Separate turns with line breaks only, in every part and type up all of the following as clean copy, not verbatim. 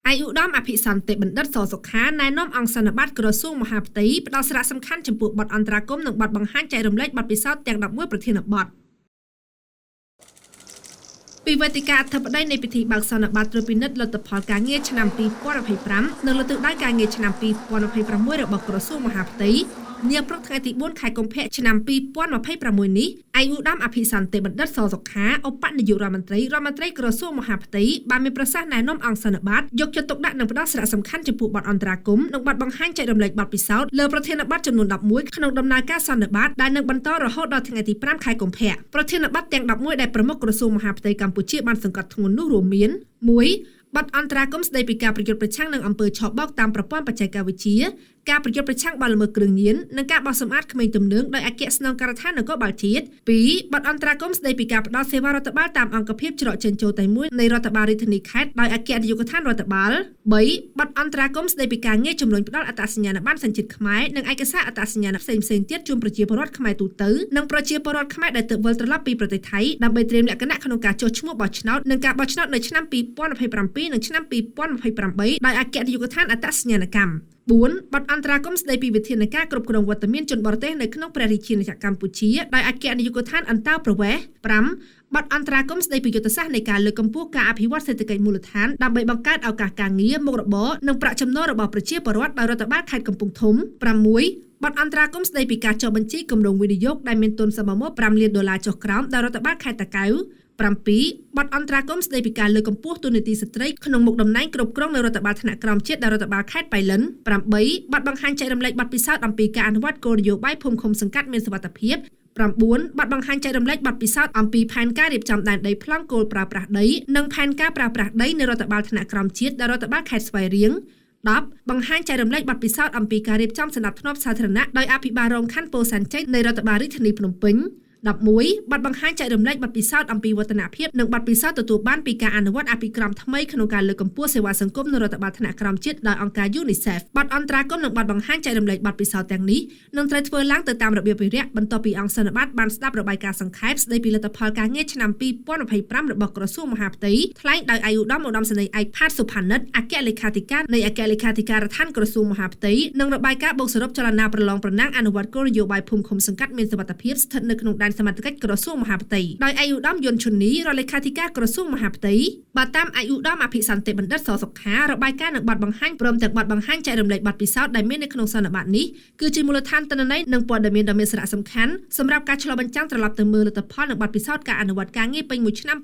អាយុដំអភិសន្តិបណ្ឌិត ស សុខាណែនាំអង្គសន្និបាតក្រសួងមហាផ្ទៃផ្ដល់សារៈសំខាន់ចំពោះបទអន្តរាគមន៍និងបទបង្ហាញចែករំលែកបទពិសោធន៍ទាំង11ប្រធានបទពីវេទិកាអធិបតីនៃពិធីបើកសន្និបាតត្រួតពិនិត្យលទ្ធផលការងារឆ្នាំ2025និងលើកទិសដៅការងារឆ្នាំ2026របស់ក្រសួងមហាផ្ទៃនាព្រឹកថ្ងៃទី4ខែកុម្ភៈឆ្នាំ2026នេះអាយុដំអភិសន្តិបណ្ឌិត ស សុខាឧបនាយករដ្ឋមន្ត្រីក្រសួងមហាផ្ទៃបានមានប្រសាសន៍ណែនាំអង្គសន្និបាតយកចិត្តទុកដាក់និងផ្ដល់សារៈសំខាន់ចំពោះបទអន្តរាគមន៍និងបទបង្ហាញចែករំលែកបទពិសោធន៍លើប្រធានបទចំនួន11ក្នុងដំណើរការសន្និបាតដែលនឹងបន្តរហូតដល់ថ្ងៃទី5ខែកុម្ភៈប្រធានបទទាំង11ដែលប្រមុខក្រសួងមហាផ្ទៃកម្ពុជាបានសង្កត់ធ្ងន់នោះរួមមាន1បទអន្តរាគមន៍ស្ដីពីការប្រយុទ្ធប្រឆាំងនឹងអំពើឆបោកតាមប្រព័ន្ធបច្ចេកវិទ្យាការប្រយុទ្ធប្រឆាំងបទល្មើសគ្រឿងញៀននិងការបោះសម្អាតក្មេងទំនើងដោយអគ្គស្នងការដ្ឋាននគរបាលជាតិ2បទអន្តរាគមន៍ស្ដីពីការផ្ដល់សេវារដ្ឋបាលតាមអង្គភាពច្រកចេញចូលតែមួយនៃរដ្ឋបាលរាជធានីខេត្តដោយអគ្គនាយកដ្ឋានរដ្ឋបាល3បទអន្តរាគមន៍ស្ដីពីការងារជំរុញផ្ដល់អត្តសញ្ញាណប័ណ្ណសញ្ជាតិខ្មែរនិងឯកសារអត្តសញ្ញាណផ្សេងៗទៀតជូនប្រជាពលរដ្ឋខ្មែរទូទៅនិងប្រជាពលរដ្ឋខ្មែរដែលទើបវិលត្រឡប់ពីប្រទេសថៃដើម្បីត្រៀមលក្ខណៈក្នុងការចុះឈ្មោះបោះឆ្នោតនិងការបោះឆ្នោតនៅឆ្នាំ2027និងឆ្នាំ2028ដោយអគ្គនាយកដ្ឋានអត្តសញ្ញាណកម្ម4បទអន្តរាគមន៍ស្ដីពីវិធានការគ្រប់គ្រងវត្តមានជនបរទេសនៅក្នុងព្រះរាជាណាចក្រកម្ពុជាដោយអគ្គនាយកដ្ឋានអន្តោប្រវេសន៍5បទអន្តរាគមន៍ស្ដីពីយុទ្ធសាស្ត្រនៃការលើកកម្ពស់ការអភិវឌ្ឍសេដ្ឋកិច្ចមូលដ្ឋានដើម្បីបង្កើតឱកាសការងារមុខរបរនិងប្រាក់ចំណូលរបស់ប្រជាពលរដ្ឋដោយរដ្ឋបាលខេត្តកំពង់ធំ6បទអន្តរាគមន៍ស្ដីពីការចុះបញ្ជីគម្រោងវិនិយោគដែលមានទុនសមមក$5លានចុះក្រោមដោយរដ្ឋបាលខេត្តតាកែវ7បទអន្តរាគមន៍ស្ដីពីការលើកកម្ពស់ទូនាទីស្ត្រីក្នុងមុខតំណែងគ្រប់គ្រងនៅរដ្ឋបាលថ្នាក់ក្រោមជាតិដល់រដ្ឋបាលខេត្តបៃលិន8បទបង្ហាញចែករំលែកបទពិសោធន៍អំពីការអនុវត្តគោលនយោបាយភូមិឃុំសង្កាត់មានសុវត្ថិភាព9បទបង្ហាញចែករំលែកបទពិសោធន៍អំពីផែនការរៀបចំដែនដីប្លង់គោលប្រើប្រាស់ដីនិងផែនការប្រើប្រាស់ដីនៃរដ្ឋបាលថ្នាក់ក្រោមជាតិដល់រដ្ឋបាលខេត្តស្វាយរៀង10បង្ហាញចែករំលែកបទពិសោធន៍អំពីការរៀបចំសណ្ដាប់ធ្នាប់សាធារណៈដោយអភិបាលរងខណ្ឌពោធិ៍សែនជ័យនៃរដ្ឋបាលរាជធានីភ្នំពេញ11បទបង្ហាញចែករំលែកបទពិសោធន៍អំពីវឌ្ឍនភាពនិងបទពិសោធន៍ទទួលបានពីការអនុវត្តអភិក្រមថ្មីក្នុងការលើកកម្ពស់សេវាសង្គមនៅរដ្ឋបាលថ្នាក់ក្រោមជាតិដោយអង្គការ UNICEF បទអន្តរាគមន៍និងបទបង្ហាញចែករំលែកបទពិសោធន៍ទាំងនេះនឹងត្រូវធ្វើឡើងទៅតាមរបៀបវិរៈបន្ទាប់ពីអង្គសន្និបាតបានស្ដាប់របាយការណ៍សង្ខេបស្ដីពីលទ្ធផលការងារឆ្នាំ2025របស់ក្រសួងមហាផ្ទៃថ្លែងដោយអាយុដំឧត្តមសេនីយ៍ឯកផាតសុផានិតអគ្គលេខាធិការនៃអគ្គលេខាធិការដ្ឋានក្រសួងមហាផ្ទៃនិងរបាយការណ៍បូកសរុបចលនាប្រឡងប្រណាំងអនុវត្តគោលនយោបាយភូមិឃុំសង្កាត់មានសុវត្ថិភាពស្ថិតនៅក្នុងដែនសមត្ថកិច្ចក្រសួងមហាផ្ទៃដោយអាយុដំយុនឈុននីរដ្ឋលេខាធិការក្រសួងមហាផ្ទៃបើតាមអាយុដំអភិសន្តិបណ្ឌិត ស សុខារបាយការណ៍និងបទបង្ហាញព្រមទាំងបទបង្ហាញចែករំលែកបទពិសោធន៍ដែលមាននៅក្នុងសន្និបាតនេះគឺជាមូលដ្ឋានទិន្នន័យនិងព័ត៌មានដ៏មានសារៈសំខាន់សម្រាប់ការឆ្លុះបញ្ចាំងត្រឡប់ទៅមើលលទ្ធផលនិងបទពិសោធន៍ការអនុវត្តការងារពេញមួយឆ្នាំ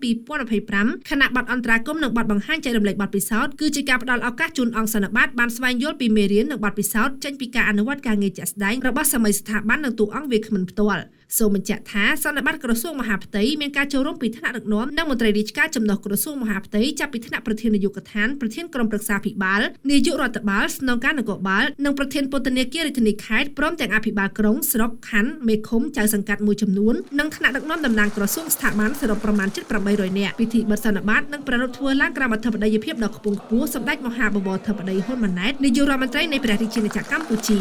2025ខណៈបទអន្តរាគមន៍និងបទបង្ហាញចែករំលែកបទពិសោធន៍គឺជាការផ្ដល់ឱកាសជូនអង្គសន្និបាតបានស្វែងយល់ពីមេរៀននិងបទពិសោធន៍ចេញពីការអនុវត្តការងារជាក់ស្ដែងរបស់សមីស្ថាប័ននិងតួអង្គវាគ្មិនផ្ទាល់សូមបញ្ជាក់ថាសន្និបាតក្រសួងមហាផ្ទៃមានការចូលរួមពីថ្នាក់ដឹកនាំនិងមន្ត្រីរាជការចំណុះក្រសួងមហាផ្ទៃចាប់ពីថ្នាក់ប្រធាននាយកដ្ឋានប្រធានក្រុមប្រឹក្សាភិបាលនាយករដ្ឋបាលស្នងការនគរបាលនិងប្រធានពន្ធនាគាររាជធានីខេត្តព្រមទាំងអភិបាលក្រុងស្រុកខណ្ឌមេឃុំចៅសង្កាត់មួយចំនួននិងថ្នាក់ដឹកនាំតំណាងក្រសួងស្ថាប័នសរុបប្រមាណជិត800នាក់ពិធីបិទសន្និបាតនឹងប្រារព្ធធ្វើឡើងក្រោមអធិបតីភាពដ៏ខ្ពង់ខ្ពស់សម្ដេចមហាបវរធិបតីហ៊ុនម៉ាណែតនាយករដ្ឋមន្ត្រីនៃព្រះរាជាណាចក្រកម្ពុជា